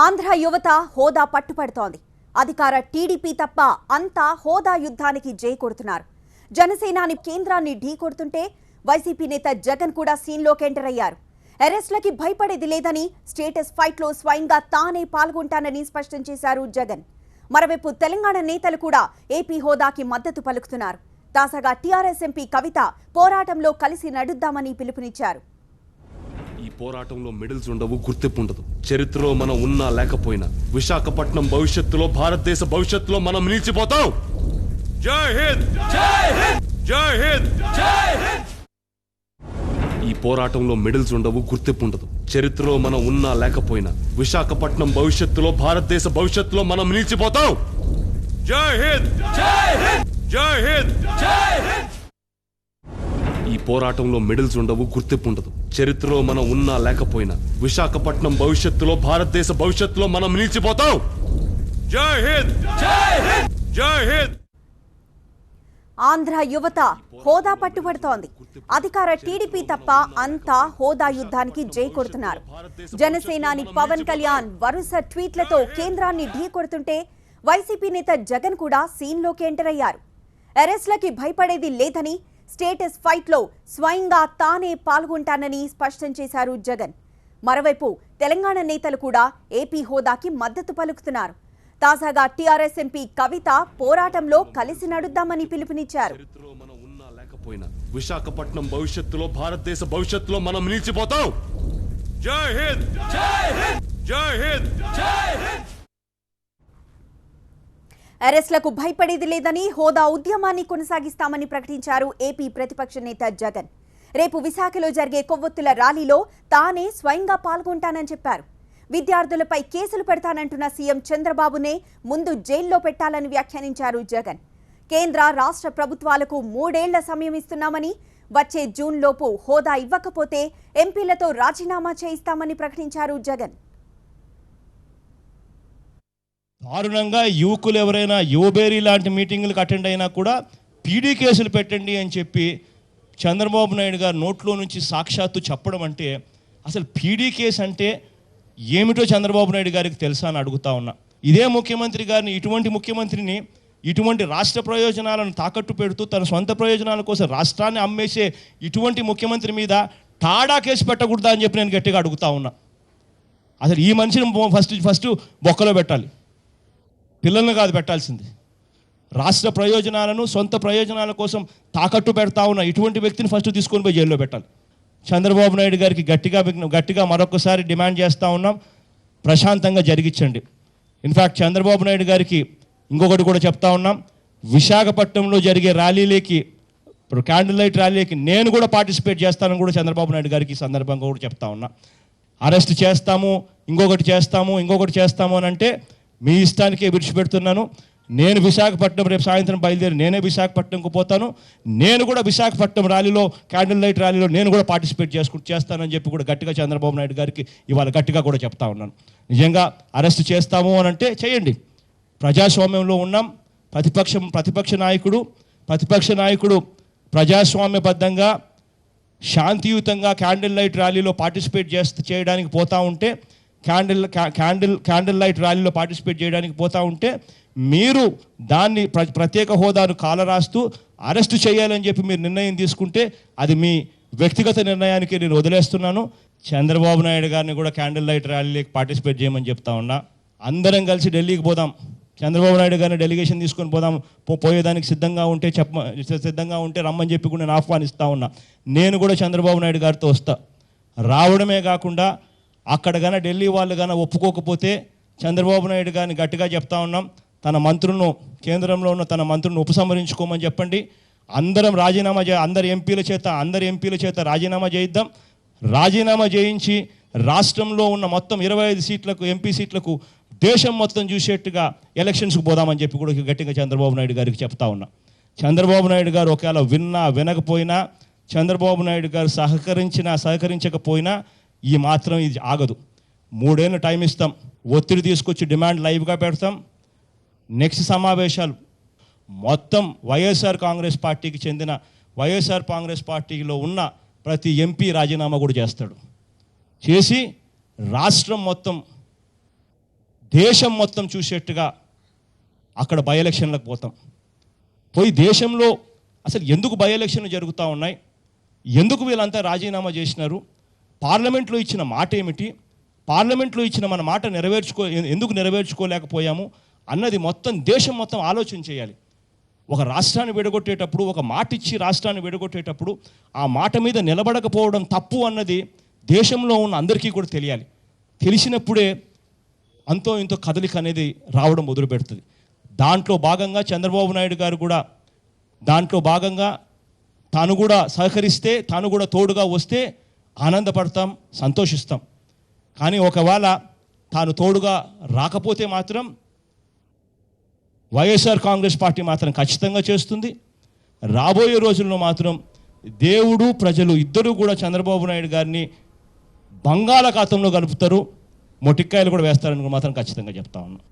ఆంధ్ర యువత హోదా పట్టుపడుతోంది. అధికార టీడీపీ తప్ప అంతా హోదా యుద్ధానికి జై కొడుతున్నారు. జనసేనాని కేంద్రాన్ని ఢీ కొడుతుంటే వైసీపీ నేత జగన్ కూడా సీన్లోకి ఎంటర్ అయ్యారు. అరెస్ట్లకి భయపడేది లేదని స్టేటస్ ఫైట్లో స్వయంగా తానే పాల్గొంటానని స్పష్టం చేశారు జగన్. మరోవైపు తెలంగాణ నేతలు కూడా ఏపీ హోదాకి మద్దతు పలుకుతున్నారు. తాజాగా టీఆర్ఎస్ ఎంపీ కవిత పోరాటంలో కలిసి నడుద్దామని పిలుపునిచ్చారు. ఈ పోరాటంలో మెడల్స్ ఉండవు, గుర్తింపు ఉండదు. చరిత్రలో మనం ఉన్నా లేకపోయినా విశాఖపట్నం భవిష్యత్తులో, భారతదేశ భవిష్యత్తులో మనం నిలిచిపోతాం. జై హింద్, జై హింద్, జై హింద్, జై హింద్. ఈ పోరాటంలో మెడల్స్ ఉండవు, గుర్తింపు ఉండదు. చరిత్రలో మనం ఉన్నా లేకపోయినా విశాఖపట్నం భవిష్యత్తులో, భారతదేశ భవిష్యత్తులో మనం నిలిచిపోతాం. జై హింద్, జై హింద్, జై హింద్, జై హింద్. ఈ పోరాటంలో మెడల్స్ ఉండవు, గుర్తింపు ఉండదు. చరిత్రలో మనం ఉన్నా లేకపోయినా విశాఖపట్నం భవిష్యత్తులో, భారతదేశ భవిష్యత్తులో మనం నిలిచిపోతాం. జై హింద్, జై హింద్, జై హింద్. ఆంధ్ర యువత హోదా పట్టుబడుతోంది. అధికార టీడీపీ తప్ప అంతా హోదా యుద్ధానికి జై కొడుతున్నారు. జనసేనాని పవన్ కళ్యాణ్ వరుస ట్వీట్లతో కేంద్రాన్ని ఢీ కొడుతుంటే వైసీపీ నేత జగన్ కూడా సీన్లోకి ఎంటర్ అయ్యారు. అరెస్ట్లకి భయపడేది లేదని స్టేటస్ ఫైట్లో స్వయంగా తానే పాల్గొంటానని స్పష్టం చేశారు జగన్. మరోవైపు తెలంగాణ నేతలు కూడా ఏపీ హోదాకి మద్దతు పలుకుతున్నారు. తాజాగా టీఆర్ఎస్ ఎంపీ కవిత పోరాటంలో కలిసి నడుద్దామని పిలుపునిచ్చారు. విశాఖపట్నం భవిష్యత్తులో, భారతదేశ భవిష్యత్తులో మనం నిలిచిపోతాం. జై హింద్, జై హింద్, జై హింద్, జై హింద్. అరెస్ట్లకు భయపడేది లేదని, హోదా ఉద్యమాన్ని కొనసాగిస్తామని ప్రకటించారు ఏపీ ప్రతిపక్ష నేత జగన్. రేపు విశాఖలో జరిగే కొవ్వొత్తుల ర్యాలీలో తానే స్వయంగా పాల్గొంటానని చెప్పారు. విద్యార్థులపై కేసులు పెడతానంటున్న సీఎం చంద్రబాబునే ముందు జైల్లో పెట్టాలని వ్యాఖ్యానించారు జగన్. కేంద్ర రాష్ట్ర ప్రభుత్వాలకు 3 ఏళ్ల సమయం ఇస్తున్నామని, వచ్చే జూన్లోపు హోదా ఇవ్వకపోతే ఎంపీలతో రాజీనామా చేయిస్తామని ప్రకటించారు జగన్. దారుణంగా యువకులు ఎవరైనా యువబేరీ లాంటి మీటింగులకు అటెండ్ అయినా కూడా పీడీ కేసులు పెట్టండి అని చెప్పి చంద్రబాబు నాయుడు గారు నోట్లో నుంచి సాక్షాత్తు చెప్పడం అంటే, అసలు పీడీ కేసు అంటే ఏమిటో చంద్రబాబు నాయుడు గారికి తెలుసా అని అడుగుతా ఉన్నా. ఇదే ముఖ్యమంత్రి గారిని, ఇటువంటి ముఖ్యమంత్రిని, ఇటువంటి రాష్ట్ర ప్రయోజనాలను తాకట్టు పెడుతూ తన సొంత ప్రయోజనాల కోసం రాష్ట్రాన్ని అమ్మేసే ఇటువంటి ముఖ్యమంత్రి మీద టాడా కేసు పెట్టకూడదా అని చెప్పి నేను గట్టిగా అడుగుతా ఉన్నా. అసలు ఈ మనిషిని ఫస్ట్ బొక్కలో పెట్టాలి. పిల్లల్ని కాదు పెట్టాల్సింది. రాష్ట్ర ప్రయోజనాలను సొంత ప్రయోజనాల కోసం తాకట్టు పెడతా ఉన్న ఇటువంటి వ్యక్తిని ఫస్ట్ తీసుకొని పోయి జైల్లో పెట్టాలి. చంద్రబాబు నాయుడు గారికి గట్టిగా మరొకసారి డిమాండ్ చేస్తూ ఉన్నాం, ప్రశాంతంగా జరిగించండి. ఇన్ఫ్యాక్ట్ చంద్రబాబు నాయుడు గారికి ఇంకొకటి కూడా చెప్తా ఉన్నాం, విశాఖపట్నంలో జరిగే ర్యాలీలకి, ఇప్పుడు క్యాండిల్ లైట్ ర్యాలీకి నేను కూడా పార్టిసిపేట్ చేస్తానని కూడా చంద్రబాబు నాయుడు గారికి ఈ సందర్భంగా కూడా చెప్తా ఉన్నా. అరెస్ట్ చేస్తాము, ఇంకొకటి చేస్తాము అని అంటే మీ ఇష్టానికే విడిచిపెడుతున్నాను. నేను విశాఖపట్నం రేపు సాయంత్రం బయలుదేరి నేనే విశాఖపట్నంకు పోతాను. నేను కూడా విశాఖపట్నం ర్యాలీలో, క్యాండిల్ లైట్ ర్యాలీలో నేను కూడా పార్టిసిపేట్ చేస్తానని చెప్పి కూడా గట్టిగా చంద్రబాబు నాయుడు గారికి ఇవాళ గట్టిగా కూడా చెప్తా ఉన్నాను. నిజంగా అరెస్ట్ చేస్తాము అని అంటే చేయండి. ప్రజాస్వామ్యంలో ఉన్నాం. ప్రతిపక్ష నాయకుడు ప్రజాస్వామ్యబద్ధంగా శాంతియుతంగా క్యాండిల్ లైట్ ర్యాలీలో పార్టిసిపేట్ చేయడానికి పోతూ ఉంటే, క్యాండిల్ లైట్ ర్యాలీలో పార్టిసిపేట్ చేయడానికి పోతూ ఉంటే మీరు దాన్ని ప్రత్యేక హోదాను కాలరాస్తూ అరెస్టు చేయాలని చెప్పి మీరు నిర్ణయం తీసుకుంటే అది మీ వ్యక్తిగత నిర్ణయానికి నేను వదిలేస్తున్నాను. చంద్రబాబు నాయుడు గారిని కూడా క్యాండిల్ లైట్ ర్యాలీకి పార్టిసిపేట్ చేయమని చెప్తా ఉన్నా. అందరం కలిసి ఢిల్లీకి పోదాం. చంద్రబాబు నాయుడు గారిని డెలిగేషన్ తీసుకొని పోదాం. పోయేదానికి సిద్ధంగా ఉంటే రమ్మని చెప్పి కూడా నేను ఆహ్వానిస్తూ ఉన్నా. నేను కూడా చంద్రబాబు నాయుడు గారితో వస్తా. రావడమే కాకుండా అక్కడ కానీ ఢిల్లీ వాళ్ళు కానీ ఒప్పుకోకపోతే చంద్రబాబు నాయుడు గారిని గట్టిగా చెప్తా ఉన్నాం, తన మంత్రులను, కేంద్రంలో ఉన్న తన మంత్రులను ఉపసంహరించుకోమని చెప్పండి. అందరి ఎంపీల చేత రాజీనామా చేయిద్దాం. రాజీనామా చేయించి రాష్ట్రంలో ఉన్న మొత్తం 25 సీట్లకు, ఎంపీ సీట్లకు దేశం మొత్తం చూసేట్టుగా ఎలక్షన్స్కి పోదామని చెప్పి కూడా గట్టిగా చంద్రబాబు నాయుడు గారికి చెప్తా ఉన్నా. చంద్రబాబు నాయుడు గారు ఒకవేళ వినకపోయినా, చంద్రబాబు నాయుడు గారు సహకరించకపోయినా ఈ మాత్రం ఇది ఆగదు. 3 ఏళ్ళు టైం ఇస్తాం. ఒత్తిడి తీసుకొచ్చి డిమాండ్ లైవ్గా పెడతాం. నెక్స్ట్ సమావేశాలు మొత్తం వైఎస్ఆర్ కాంగ్రెస్ పార్టీలో ఉన్న ప్రతి ఎంపీ రాజీనామా కూడా చేస్తాడు. చేసి రాష్ట్రం మొత్తం దేశం మొత్తం చూసేట్టుగా అక్కడ బై ఎలక్షన్లకు పోతాం. పోయి దేశంలో అసలు ఎందుకు బై ఎలక్షన్లు జరుగుతూ ఉన్నాయి, ఎందుకు వీళ్ళంతా రాజీనామా చేసినారు, పార్లమెంట్లో ఇచ్చిన మాట ఏమిటి, పార్లమెంట్లో ఇచ్చిన మన మాట ఎందుకు నెరవేర్చుకోలేకపోయాము అన్నది మొత్తం దేశం మొత్తం ఆలోచన చేయాలి. ఒక రాష్ట్రాన్ని విడగొట్టేటప్పుడు, ఒక మాట ఇచ్చి రాష్ట్రాన్ని విడగొట్టేటప్పుడు ఆ మాట మీద నిలబడకపోవడం తప్పు అన్నది దేశంలో ఉన్న అందరికీ కూడా తెలియాలి. తెలిసినప్పుడే అంతో ఇంతో కదలిక అనేది రావడం మొదలు పెడుతుంది. దాంట్లో భాగంగా చంద్రబాబు నాయుడు గారు కూడా దాంట్లో భాగంగా తాను కూడా సహకరిస్తే, తాను కూడా తోడుగా వస్తే ఆనందపడతాం, సంతోషిస్తాం. కానీ ఒకవేళ తాను తోడుగా రాకపోతే మాత్రం వైఎస్ఆర్ కాంగ్రెస్ పార్టీ మాత్రం ఖచ్చితంగా చేస్తుంది. రాబోయే రోజుల్లో మాత్రం దేవుడు ప్రజలు ఇద్దరూ కూడా చంద్రబాబు నాయుడు గారిని బంగాళాఖాతంలో కలుపుతారు, మొటిక్కాయలు కూడా వేస్తారని మాత్రం ఖచ్చితంగా చెప్తా ఉన్నాం.